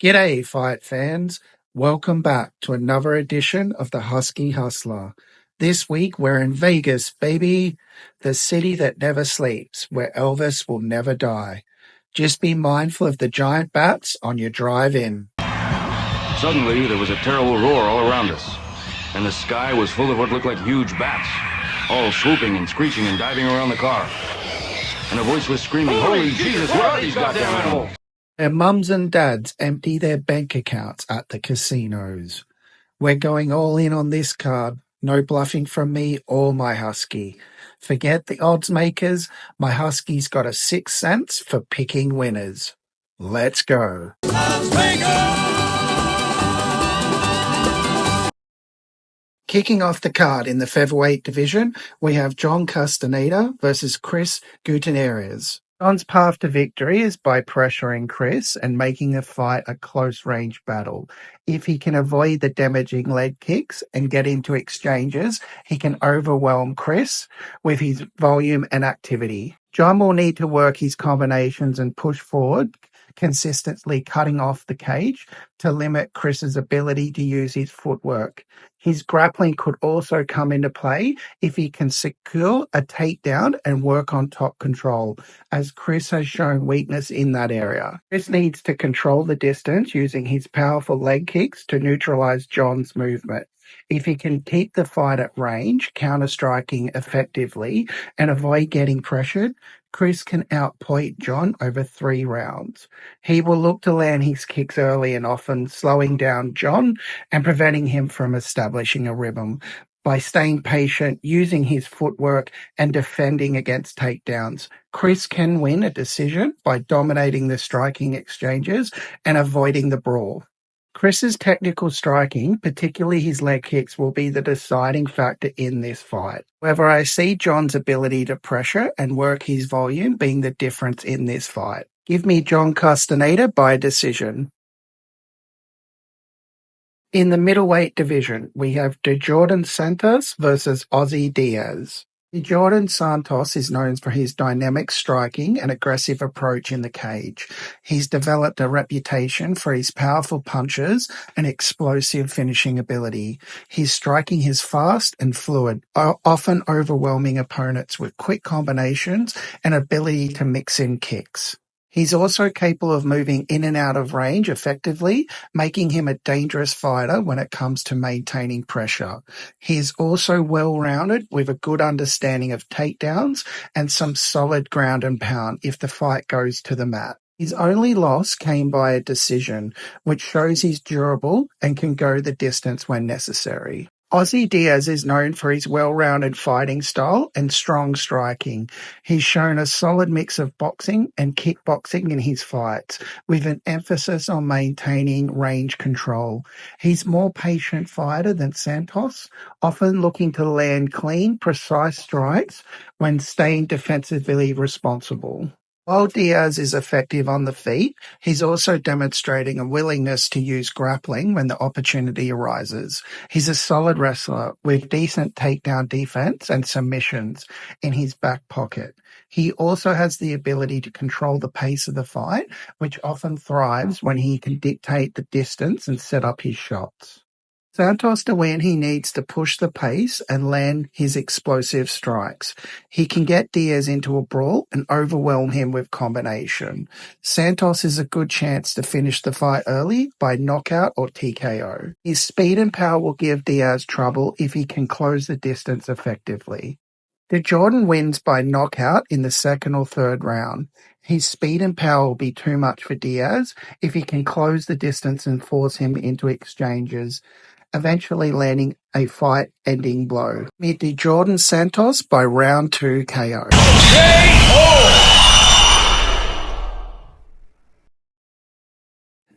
G'day, fight fans. Welcome back to another edition of the Husky Hustler. This week we're in Vegas, baby, the city that never sleeps, where Elvis will never die. Just be mindful of the giant bats on your drive in. Suddenly, there was a terrible roar all around us, and the sky was full of what looked like huge bats, all swooping and screeching and diving around the car. And a voice was screaming, "Holy Jesus, what are these goddamn animals?" Their mums and dads empty their bank accounts at the casinos. We're going all in on this card. No bluffing from me or my Husky. Forget the odds makers. My Husky's got a sixth sense for picking winners. Let's go. Kicking off the card in the Featherweight division, we have John Castaneda versus Chris Gutierrez. John's path to victory is by pressuring Chris and making the fight a close-range battle. If he can avoid the damaging leg kicks and get into exchanges, he can overwhelm Chris with his volume and activity. John will need to work his combinations and push forward, consistently cutting off the cage to limit Chris's ability to use his footwork. His grappling could also come into play if he can secure a takedown and work on top control, as Chris has shown weakness in that area. Chris needs to control the distance using his powerful leg kicks to neutralize John's movement. If he can keep the fight at range, counter-striking effectively, and avoid getting pressured, Chris can outpoint John over 3 rounds. He will look to land his kicks early and often slowing down John and preventing him from establishing a rhythm. By staying patient, using his footwork, and defending against takedowns, Chris can win a decision by dominating the striking exchanges and avoiding the brawl. Chris's technical striking, particularly his leg kicks, will be the deciding factor in this fight. However, I see John's ability to pressure and work his volume being the difference in this fight. Give me John Castaneda by decision. In the middleweight division, we have Djorden Santos versus Ozzy Diaz. Djorden Santos is known for his dynamic striking and aggressive approach in the cage. He's developed a reputation for his powerful punches and explosive finishing ability. His striking is fast and fluid, often overwhelming opponents with quick combinations and ability to mix in kicks. He's also capable of moving in and out of range effectively, making him a dangerous fighter when it comes to maintaining pressure. He is also well-rounded with a good understanding of takedowns and some solid ground and pound if the fight goes to the mat. His only loss came by a decision, which shows he's durable and can go the distance when necessary. Ozzy Diaz is known for his well-rounded fighting style and strong striking. He's shown a solid mix of boxing and kickboxing in his fights, with an emphasis on maintaining range control. He's more patient fighter than Santos, often looking to land clean, precise strikes when staying defensively responsible. While Diaz is effective on the feet, he's also demonstrating a willingness to use grappling when the opportunity arises. He's a solid wrestler with decent takedown defense and submissions in his back pocket. He also has the ability to control the pace of the fight, which often thrives when he can dictate the distance and set up his shots. Santos to win, he needs to push the pace and land his explosive strikes. He can get Diaz into a brawl and overwhelm him with combination. Santos is a good chance to finish the fight early by knockout or TKO. His speed and power will give Diaz trouble if he can close the distance effectively. Djorden wins by knockout in the second or third round. His speed and power will be too much for Diaz if he can close the distance and force him into exchanges, eventually landing a fight-ending blow. Meet Djorden Santos by round 2 KO.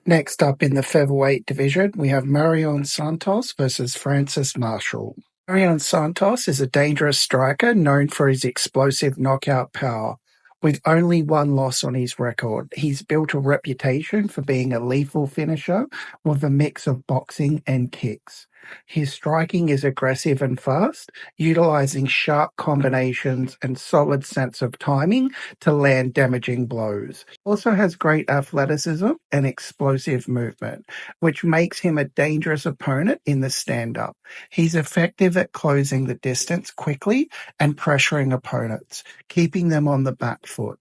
Next up in the featherweight division, we have Mairon Santos versus Francis Marshall. Mairon Santos is a dangerous striker known for his explosive knockout power. With only 1 loss on his record, he's built a reputation for being a lethal finisher with a mix of boxing and kicks. His striking is aggressive and fast, utilizing sharp combinations and solid sense of timing to land damaging blows. Also has great athleticism and explosive movement, which makes him a dangerous opponent in the stand-up. He's effective at closing the distance quickly and pressuring opponents, keeping them on the back foot.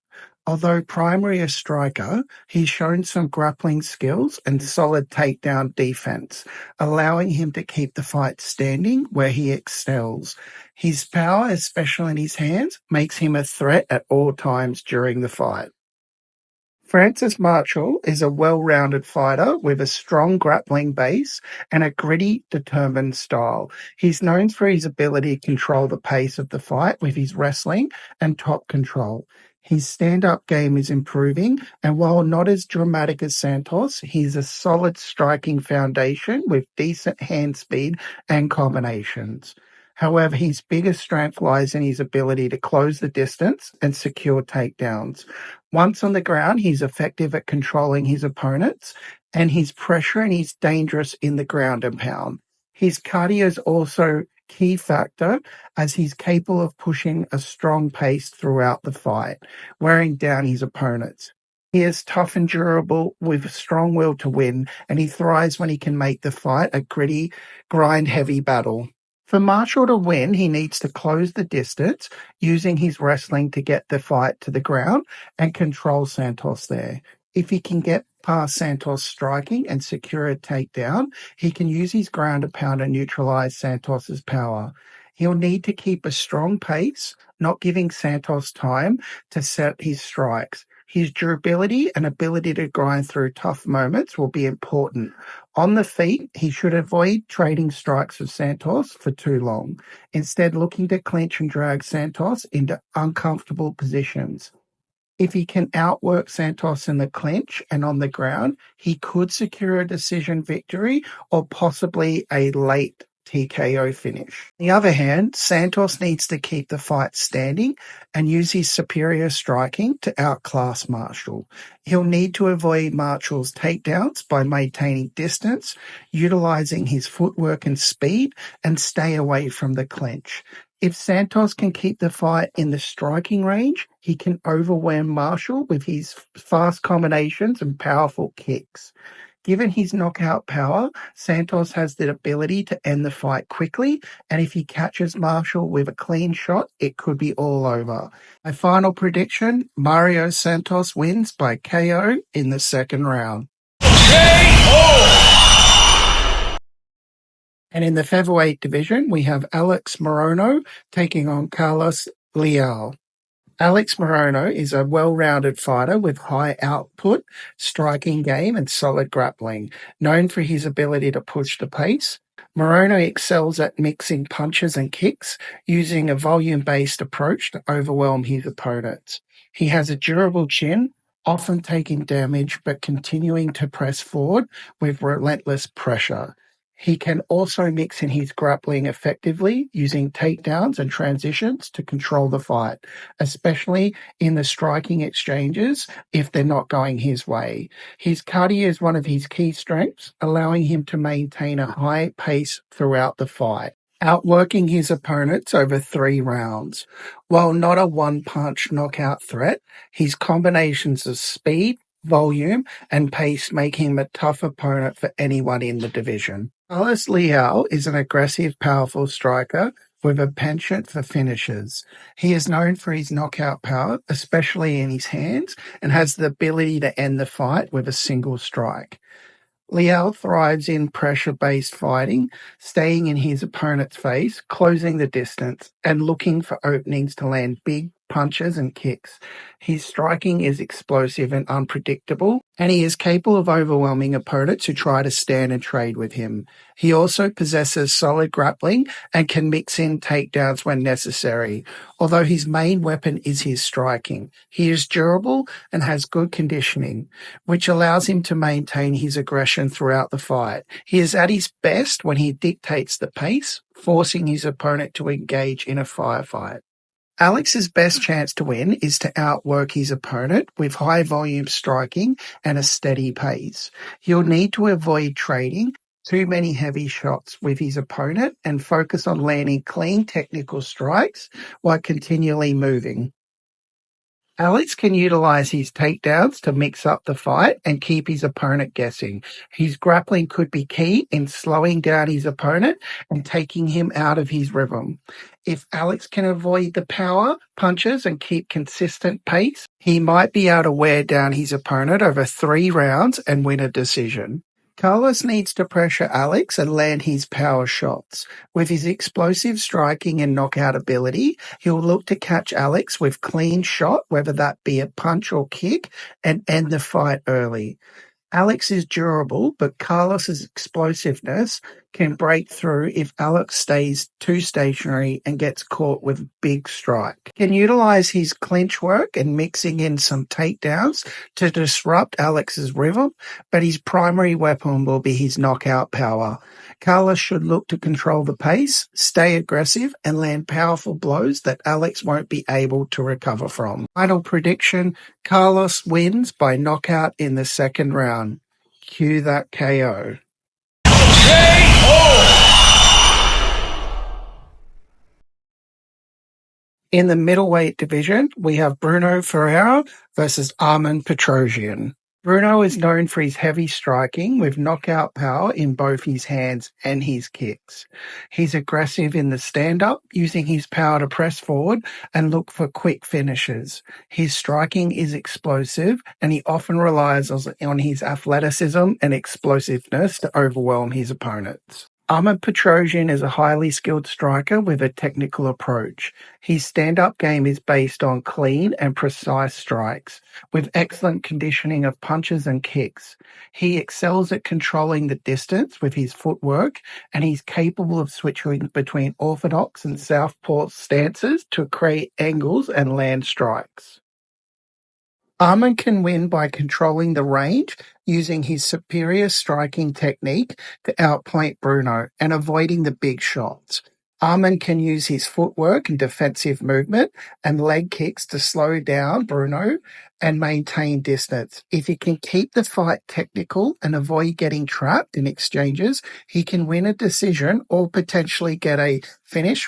Although primarily a striker, he's shown some grappling skills and solid takedown defense, allowing him to keep the fight standing where he excels. His power, especially in his hands, makes him a threat at all times during the fight. Francis Marshall is a well-rounded fighter with a strong grappling base and a gritty, determined style. He's known for his ability to control the pace of the fight with his wrestling and top control. His stand-up game is improving, and while not as dramatic as Santos, he's a solid striking foundation with decent hand speed and combinations. However, his biggest strength lies in his ability to close the distance and secure takedowns. Once on the ground, he's effective at controlling his opponents, and his pressure and he's dangerous in the ground and pound. His cardio is also key factor as he's capable of pushing a strong pace throughout the fight, wearing down his opponents. He is tough and durable with a strong will to win, and he thrives when he can make the fight a gritty, grind-heavy battle. For Marshall to win, he needs to close the distance, using his wrestling to get the fight to the ground and control Santos there. If he can get past Santos striking and secure a takedown, he can use his ground and pound to neutralize Santos's power. He'll need to keep a strong pace, not giving Santos time to set his strikes. His durability and ability to grind through tough moments will be important. On the feet, he should avoid trading strikes with Santos for too long, instead looking to clinch and drag Santos into uncomfortable positions. If he can outwork Santos in the clinch and on the ground, he could secure a decision victory or possibly a late TKO finish. On the other hand, Santos needs to keep the fight standing and use his superior striking to outclass Marshall. He'll need to avoid Marshall's takedowns by maintaining distance, utilizing his footwork and speed, and stay away from the clinch. If Santos can keep the fight in the striking range, he can overwhelm Marshall with his fast combinations and powerful kicks. Given his knockout power, Santos has the ability to end the fight quickly, and if he catches Marshall with a clean shot, it could be all over. My final prediction, Mario Santos wins by KO in the second round. And in the featherweight division, we have Alex Morono taking on Carlos Leal. Alex Morono is a well-rounded fighter with high output, striking game, and solid grappling. Known for his ability to push the pace, Morono excels at mixing punches and kicks, using a volume-based approach to overwhelm his opponents. He has a durable chin, often taking damage but continuing to press forward with relentless pressure. He can also mix in his grappling effectively, using takedowns and transitions to control the fight, especially in the striking exchanges if they're not going his way. His cardio is one of his key strengths, allowing him to maintain a high pace throughout the fight, outworking his opponents over 3 rounds. While not a one-punch knockout threat, his combinations of speed, volume, and pace make him a tough opponent for anyone in the division. Carlos Leal is an aggressive, powerful striker with a penchant for finishes. He is known for his knockout power, especially in his hands, and has the ability to end the fight with a single strike. Leal thrives in pressure-based fighting, staying in his opponent's face, closing the distance, and looking for openings to land big punches and kicks. His striking is explosive and unpredictable, and he is capable of overwhelming opponents who try to stand and trade with him. He also possesses solid grappling and can mix in takedowns when necessary, although his main weapon is his striking. He is durable and has good conditioning, which allows him to maintain his aggression throughout the fight. He is at his best when he dictates the pace, forcing his opponent to engage in a firefight. Alex's best chance to win is to outwork his opponent with high volume striking and a steady pace. He'll need to avoid trading too many heavy shots with his opponent and focus on landing clean technical strikes while continually moving. Alex can utilize his takedowns to mix up the fight and keep his opponent guessing. His grappling could be key in slowing down his opponent and taking him out of his rhythm. If Alex can avoid the power punches and keep consistent pace, he might be able to wear down his opponent over 3 rounds and win a decision. Carlos needs to pressure Alex and land his power shots. With his explosive striking and knockout ability, he'll look to catch Alex with clean shot, whether that be a punch or kick, and end the fight early. Alex is durable, but Carlos's explosiveness can break through if Alex stays too stationary and gets caught with big strike. He can utilize his clinch work and mixing in some takedowns to disrupt Alex's rhythm, but his primary weapon will be his knockout power. Carlos should look to control the pace, stay aggressive, and land powerful blows that Alex won't be able to recover from. Final prediction, Carlos wins by knockout in the second round. Cue that KO. In the middleweight division, we have Bruno Ferreira versus Armen Petrosyan. Brunno is known for his heavy striking with knockout power in both his hands and his kicks. He's aggressive in the stand-up, using his power to press forward and look for quick finishes. His striking is explosive, and he often relies on his athleticism and explosiveness to overwhelm his opponents. Armen Petrosyan is a highly skilled striker with a technical approach. His stand-up game is based on clean and precise strikes, with excellent conditioning of punches and kicks. He excels at controlling the distance with his footwork, and he's capable of switching between orthodox and southpaw stances to create angles and land strikes. Armen can win by controlling the range, using his superior striking technique to outpoint Brunno and avoiding the big shots. Armen can use his footwork and defensive movement and leg kicks to slow down Brunno and maintain distance. If he can keep the fight technical and avoid getting trapped in exchanges, he can win a decision or potentially get a finish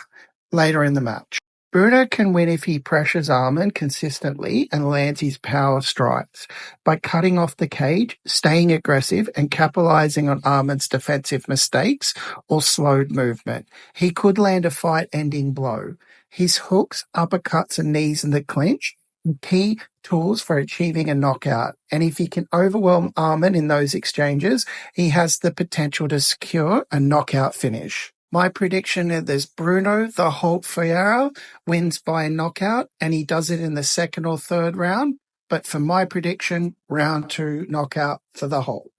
later in the match. Brunno can win if he pressures Armen consistently and lands his power strikes by cutting off the cage, staying aggressive, and capitalizing on Armen's defensive mistakes or slowed movement. He could land a fight-ending blow. His hooks, uppercuts, and knees in the clinch are key tools for achieving a knockout, and if he can overwhelm Armen in those exchanges, he has the potential to secure a knockout finish. My prediction is Bruno the Hulk Ferreira wins by a knockout, and he does it in the second or third round. But for my prediction, round 2 knockout for the Hulk.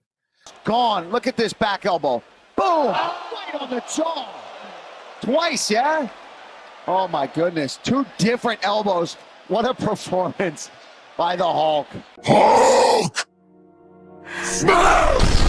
Gone. Look at this back elbow. Boom! Right on the jaw. Twice, yeah? Oh my goodness. 2 different elbows. What a performance by the Hulk. Hulk! Smash!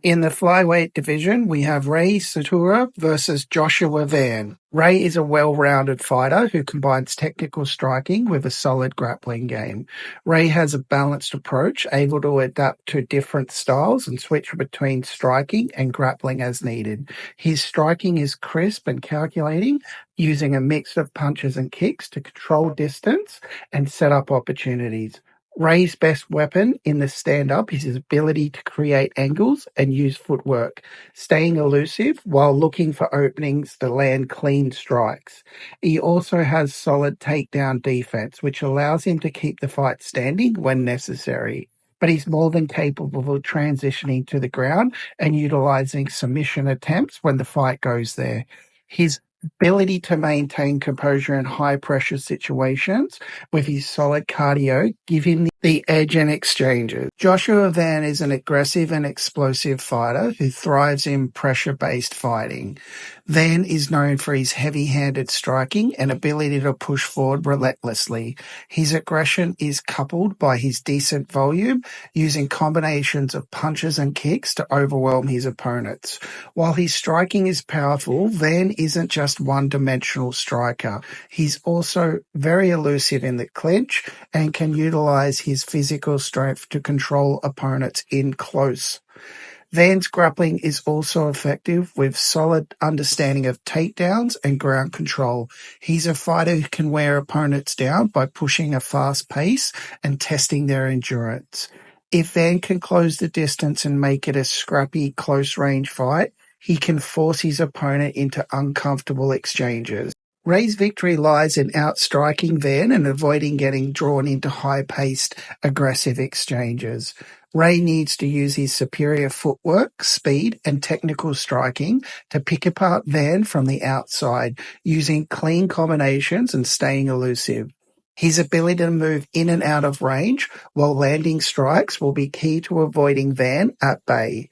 In the flyweight division, we have Ray Tsuruya versus Joshua Van. Ray is a well-rounded fighter who combines technical striking with a solid grappling game. Ray has a balanced approach, able to adapt to different styles and switch between striking and grappling as needed. His striking is crisp and calculating, using a mix of punches and kicks to control distance and set up opportunities. Ray's best weapon in the stand-up is his ability to create angles and use footwork, staying elusive while looking for openings to land clean strikes. He also has solid takedown defense, which allows him to keep the fight standing when necessary. But he's more than capable of transitioning to the ground and utilizing submission attempts when the fight goes there. His ability to maintain composure in high-pressure situations with his solid cardio give him the edge in exchanges. Joshua Van is an aggressive and explosive fighter who thrives in pressure-based fighting. Van is known for his heavy-handed striking and ability to push forward relentlessly. His aggression is coupled by his decent volume, using combinations of punches and kicks to overwhelm his opponents. While his striking is powerful, Van isn't just one-dimensional striker. He's also very elusive in the clinch and can utilize his physical strength to control opponents in close. Van's grappling is also effective with solid understanding of takedowns and ground control. He's a fighter who can wear opponents down by pushing a fast pace and testing their endurance. If Van can close the distance and make it a scrappy, close-range fight, he can force his opponent into uncomfortable exchanges. Ray's victory lies in outstriking Van and avoiding getting drawn into high-paced, aggressive exchanges. Ray needs to use his superior footwork, speed, and technical striking to pick apart Van from the outside, using clean combinations and staying elusive. His ability to move in and out of range while landing strikes will be key to avoiding Van at bay.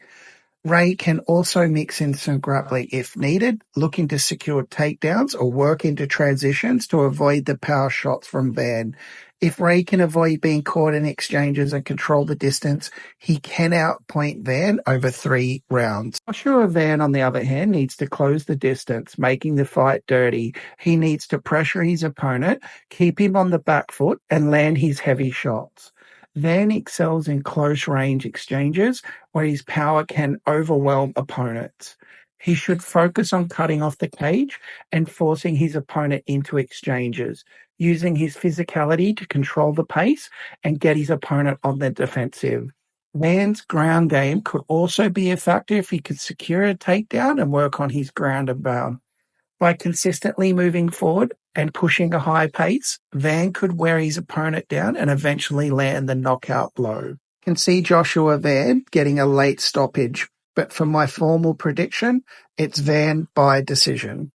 Ray can also mix in some grappling if needed, looking to secure takedowns or work into transitions to avoid the power shots from Van. If Ray can avoid being caught in exchanges and control the distance, he can outpoint Van over 3 rounds. Joshua Van, on the other hand, needs to close the distance, making the fight dirty. He needs to pressure his opponent, keep him on the back foot, and land his heavy shots. Van excels in close-range exchanges where his power can overwhelm opponents. He should focus on cutting off the cage and forcing his opponent into exchanges, using his physicality to control the pace and get his opponent on the defensive. Van's ground game could also be a factor if he could secure a takedown and work on his ground and pound. By consistently moving forward and pushing a high pace, Van could wear his opponent down and eventually land the knockout blow. You can see Joshua Van getting a late stoppage, but for my formal prediction, it's Van by decision.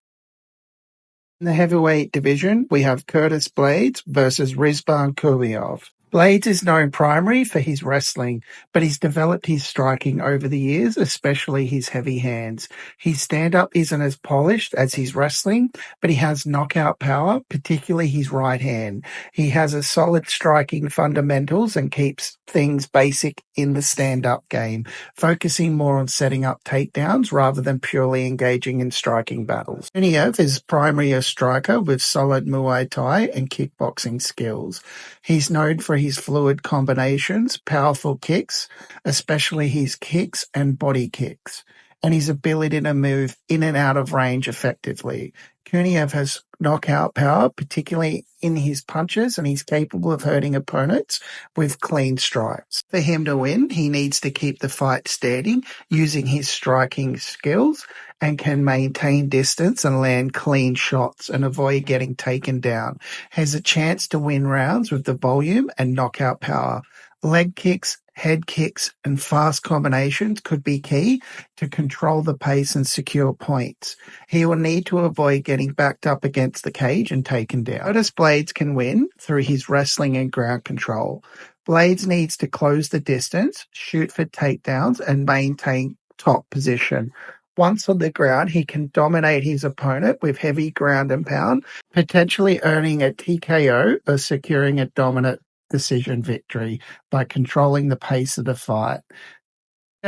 In the heavyweight division, we have Curtis Blaydes versus Rizvan Kuniev. Blaydes is known primarily for his wrestling, but he's developed his striking over the years, especially his heavy hands. His stand-up isn't as polished as his wrestling, but he has knockout power, particularly his right hand. He has a solid striking fundamentals and keeps things basic in the stand-up game, focusing more on setting up takedowns rather than purely engaging in striking battles. Kuniev is primarily a striker with solid Muay Thai and kickboxing skills. He's known for his fluid combinations, powerful kicks, especially his kicks and body kicks, and his ability to move in and out of range effectively. Kuniev has knockout power, particularly in his punches, and he's capable of hurting opponents with clean strikes. For him to win, he needs to keep the fight steady, using his striking skills, and can maintain distance and land clean shots and avoid getting taken down. Has a chance to win rounds with the volume and knockout power. Leg kicks, head kicks, and fast combinations could be key to control the pace and secure points. He will need to avoid getting backed up against the cage and taken down. Curtis Blaydes can win through his wrestling and ground control. Blaydes needs to close the distance, shoot for takedowns, and maintain top position. Once on the ground, he can dominate his opponent with heavy ground and pound, potentially earning a TKO or securing a dominant decision victory by controlling the pace of the fight.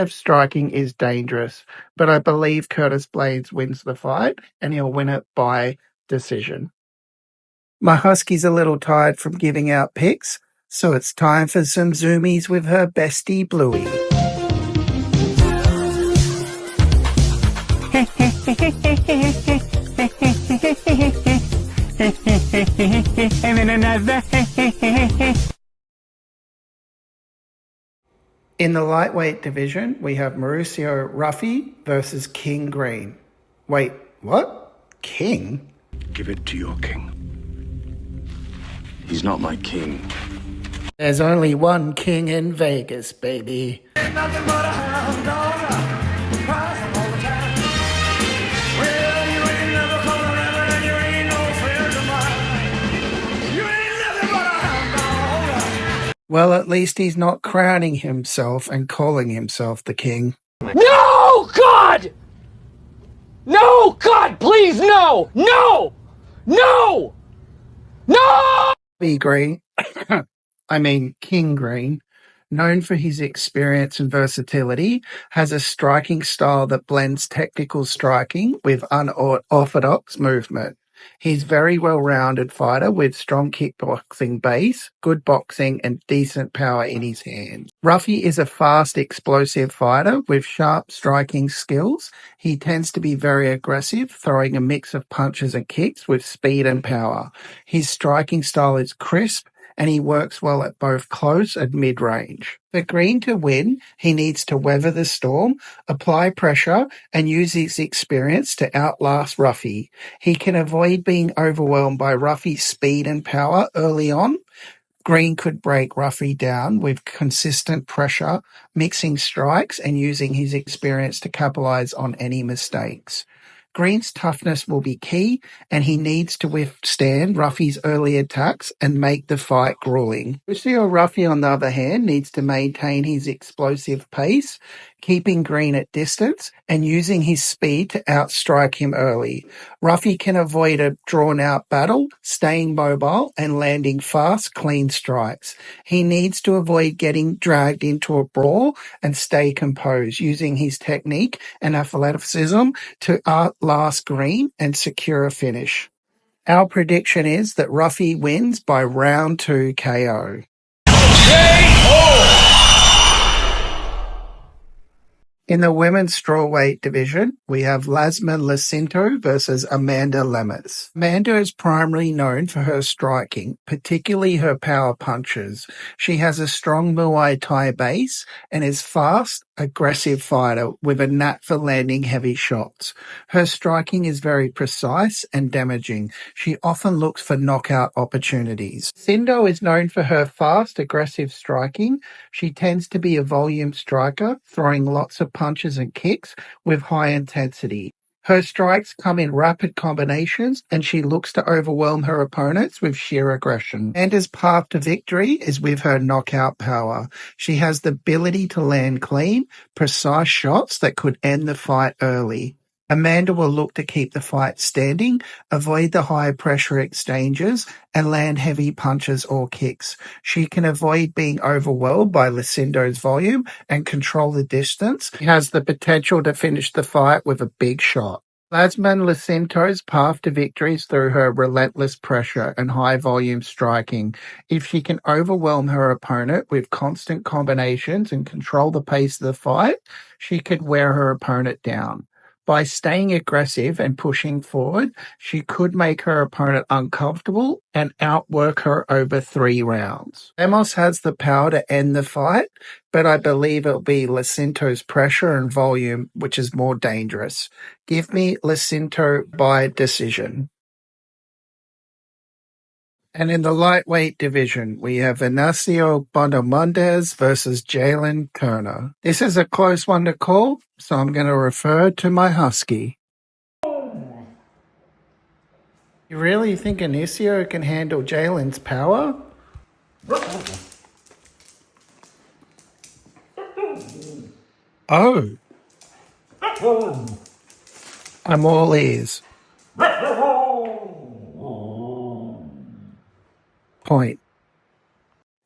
Striking is dangerous, but I believe Curtis Blaydes wins the fight and he'll win it by decision. My husky's a little tired from giving out picks, so it's time for some zoomies with her bestie Bluey. And then another. In the lightweight division, we have Mauricio Ruffy versus King Green. Wait, what? King? Give it to your king. He's not my king. There's only one king in Vegas, baby. Well, at least he's not crowning himself and calling himself the king. No, God! No! God, please, no! No! No! No! Green, King Green, known for his experience and versatility, has a striking style that blends technical striking with unorthodox movement. He's very well-rounded fighter with strong kickboxing base, good boxing, and decent power in his hands. Ruffy is a fast, explosive fighter with sharp striking skills. He tends to be very aggressive, throwing a mix of punches and kicks with speed and power. His striking style is crisp, and he works well at both close and mid-range. For Green to win, he needs to weather the storm, apply pressure, and use his experience to outlast Ruffy. He can avoid being overwhelmed by Ruffy's speed and power early on. Green could break Ruffy down with consistent pressure, mixing strikes, and using his experience to capitalize on any mistakes. Green's toughness will be key, and he needs to withstand Ruffy's early attacks and make the fight grueling. Lucio Ruffy, on the other hand, needs to maintain his explosive pace, keeping Green at distance and using his speed to outstrike him early. Ruffy can avoid a drawn-out battle, staying mobile and landing fast, clean strikes. He needs to avoid getting dragged into a brawl and stay composed, using his technique and athleticism to outlast Green and secure a finish. Our prediction is that Ruffy wins by round 2 KO. In the women's strawweight division, we have Iasmin Lucindo versus Amanda Lemos. Amanda is primarily known for her striking, particularly her power punches. She has a strong Muay Thai base and is fast, aggressive fighter with a knack for landing heavy shots. Her striking is very precise and damaging. She often looks for knockout opportunities. Lucindo is known for her fast, aggressive striking. She tends to be a volume striker, throwing lots of punches and kicks with high intensity. Her strikes come in rapid combinations, and she looks to overwhelm her opponents with sheer aggression. Amanda's path to victory is with her knockout power. She has the ability to land clean, precise shots that could end the fight early. Amanda will look to keep the fight standing, avoid the high-pressure exchanges, and land heavy punches or kicks. She can avoid being overwhelmed by Lucindo's volume and control the distance. She has the potential to finish the fight with a big shot. Iasmin Lucindo's path to victory is through her relentless pressure and high-volume striking. If she can overwhelm her opponent with constant combinations and control the pace of the fight, she could wear her opponent down. By staying aggressive and pushing forward, she could make her opponent uncomfortable and outwork her over 3 rounds. Lemos has the power to end the fight, but I believe it'll be Lucindo's pressure and volume which is more dangerous. Give me Lucindo by decision. And in the lightweight division, we have Ignacio Bondamondes versus Jalin Turner. This is a close one to call, so I'm going to refer to my husky. You really think Ignacio can handle Jalin's power? Oh. I'm all ears. Point.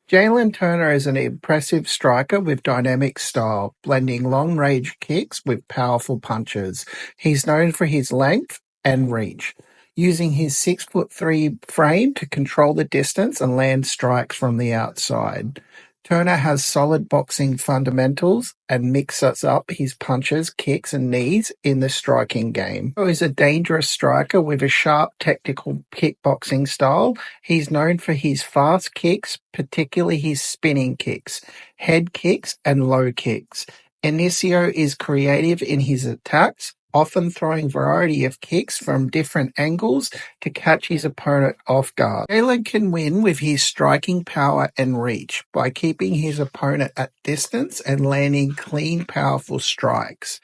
Jalin Turner is an impressive striker with dynamic style, blending long-range kicks with powerful punches. He's known for his length and reach, using his 6'3" frame to control the distance and land strikes from the outside. Turner has solid boxing fundamentals and mixes up his punches, kicks, and knees in the striking game. He is a dangerous striker with a sharp technical kickboxing style. He's known for his fast kicks, particularly his spinning kicks, head kicks, and low kicks. Ignacio is creative in his attacks, often throwing a variety of kicks from different angles to catch his opponent off guard. Jalin can win with his striking power and reach by keeping his opponent at distance and landing clean, powerful strikes.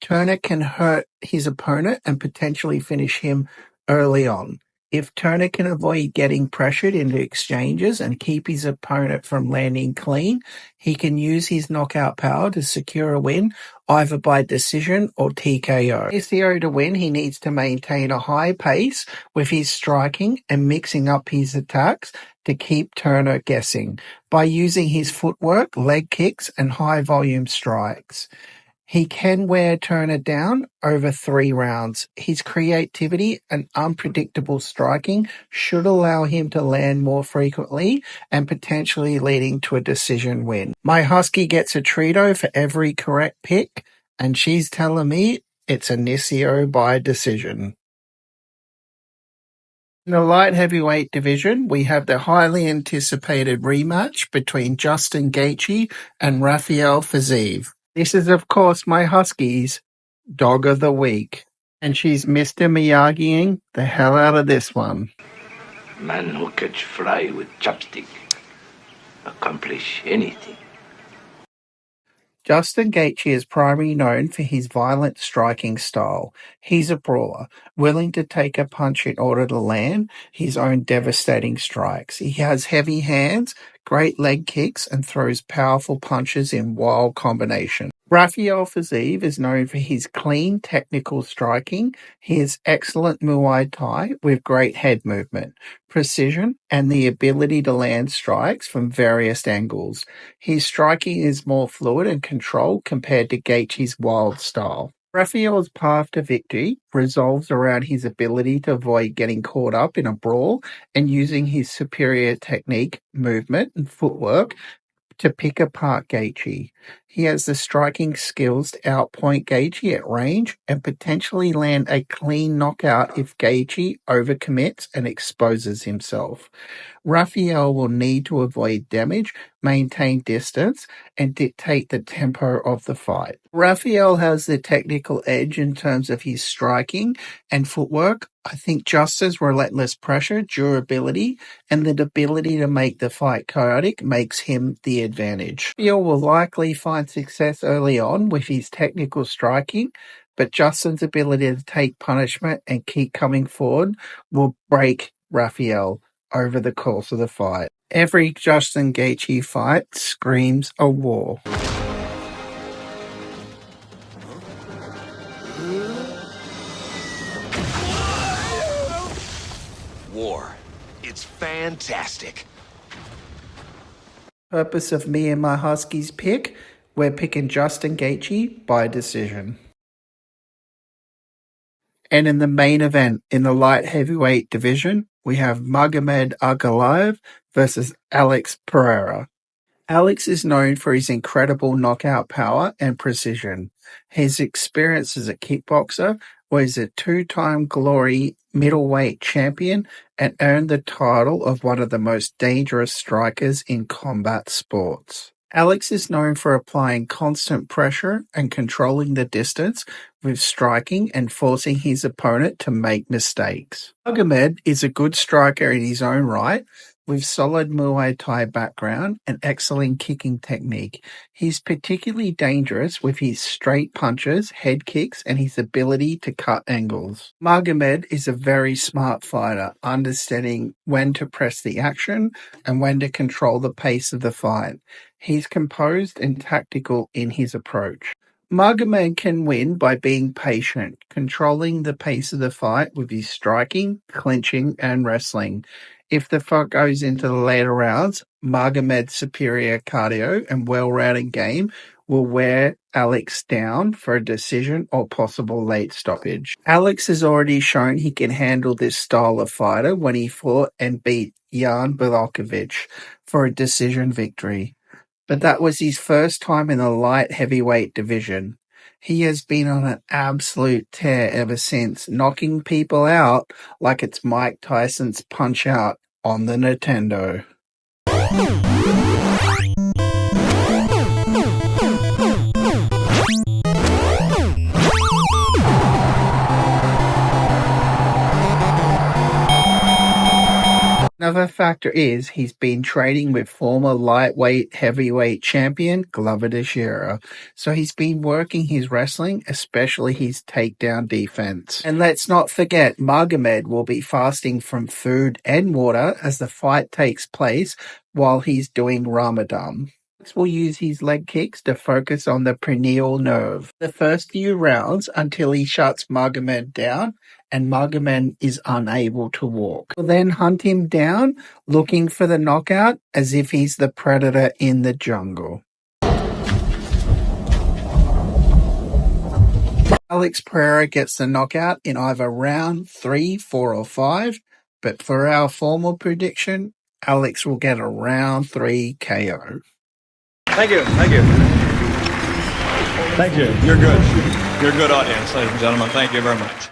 Turner can hurt his opponent and potentially finish him early on. If Turner can avoid getting pressured into exchanges and keep his opponent from landing clean, he can use his knockout power to secure a win, either by decision or TKO. Mauricio to win, he needs to maintain a high pace with his striking and mixing up his attacks to keep Turner guessing by using his footwork, leg kicks, and high-volume strikes. He can wear Turner down over 3 rounds. His creativity and unpredictable striking should allow him to land more frequently and potentially leading to a decision win. My husky gets a treato for every correct pick, and she's telling me it's Ignacio by decision. In the light heavyweight division, we have the highly anticipated rematch between Justin Gaethje and Rafael Fiziev. This is, of course, my Huskies' Dog of the Week. And she's Mr. Miyagiing the hell out of this one. Man who catch fly with chopstick accomplish anything. Justin Gaethje is primarily known for his violent striking style. He's a brawler, willing to take a punch in order to land his own devastating strikes. He has heavy hands, great leg kicks, and throws powerful punches in wild combination. Rafael Fiziev is known for his clean technical striking. He has excellent Muay Thai with great head movement, precision, and the ability to land strikes from various angles. His striking is more fluid and controlled compared to Gaethje's wild style. Rafael's path to victory revolves around his ability to avoid getting caught up in a brawl and using his superior technique, movement, and footwork to pick apart Gaethje. He has the striking skills to outpoint Gaethje at range and potentially land a clean knockout if Gaethje overcommits and exposes himself. Rafael will need to avoid damage, maintain distance, and dictate the tempo of the fight. Rafael has the technical edge in terms of his striking and footwork. I think Justin's relentless pressure, durability, and the ability to make the fight chaotic makes him the advantage. Rafael will likely find success early on with his technical striking, but Justin's ability to take punishment and keep coming forward will break Rafael over the course of the fight. Every Justin Gaethje fight screams a war. War. It's fantastic. Purpose of me and my Huskies pick, we're picking Justin Gaethje by decision. And in the main event, in the light heavyweight division, we have Magomed Ankalaev versus Alex Pereira. Alex is known for his incredible knockout power and precision. His experience as a kickboxer was a 2-time Glory middleweight champion and earned the title of one of the most dangerous strikers in combat sports. Alex is known for applying constant pressure and controlling the distance with striking and forcing his opponent to make mistakes. Magomed is a good striker in his own right, with solid Muay Thai background and excellent kicking technique. He's particularly dangerous with his straight punches, head kicks, and his ability to cut angles. Magomed is a very smart fighter, understanding when to press the action and when to control the pace of the fight. He's composed and tactical in his approach. Magomed can win by being patient, controlling the pace of the fight with his striking, clinching, and wrestling. If the fight goes into the later rounds, Magomed's superior cardio and well-rounded game will wear Alex down for a decision or possible late stoppage. Alex has already shown he can handle this style of fighter when he fought and beat Jan Blachowicz for a decision victory. But that was his first time in the light heavyweight division. He has been on an absolute tear ever since, knocking people out like it's Mike Tyson's Punch-Out on the Nintendo. Now other factor is he's been training with former lightweight heavyweight champion Glover Teixeira, so he's been working his wrestling, especially his takedown defense. And let's not forget, Magomed will be fasting from food and water as the fight takes place while he's doing Ramadan. Will use his leg kicks to focus on the perineal nerve. The first few rounds until he shuts Magomed down and Magomed is unable to walk. We'll then hunt him down, looking for the knockout as if he's the predator in the jungle. Alex Pereira gets the knockout in either round 3, 4, or 5, but for our formal prediction, Alex will get a round 3 KO. Thank you. Thank you. Thank you. You're good. You're a good audience, ladies and gentlemen. Thank you very much.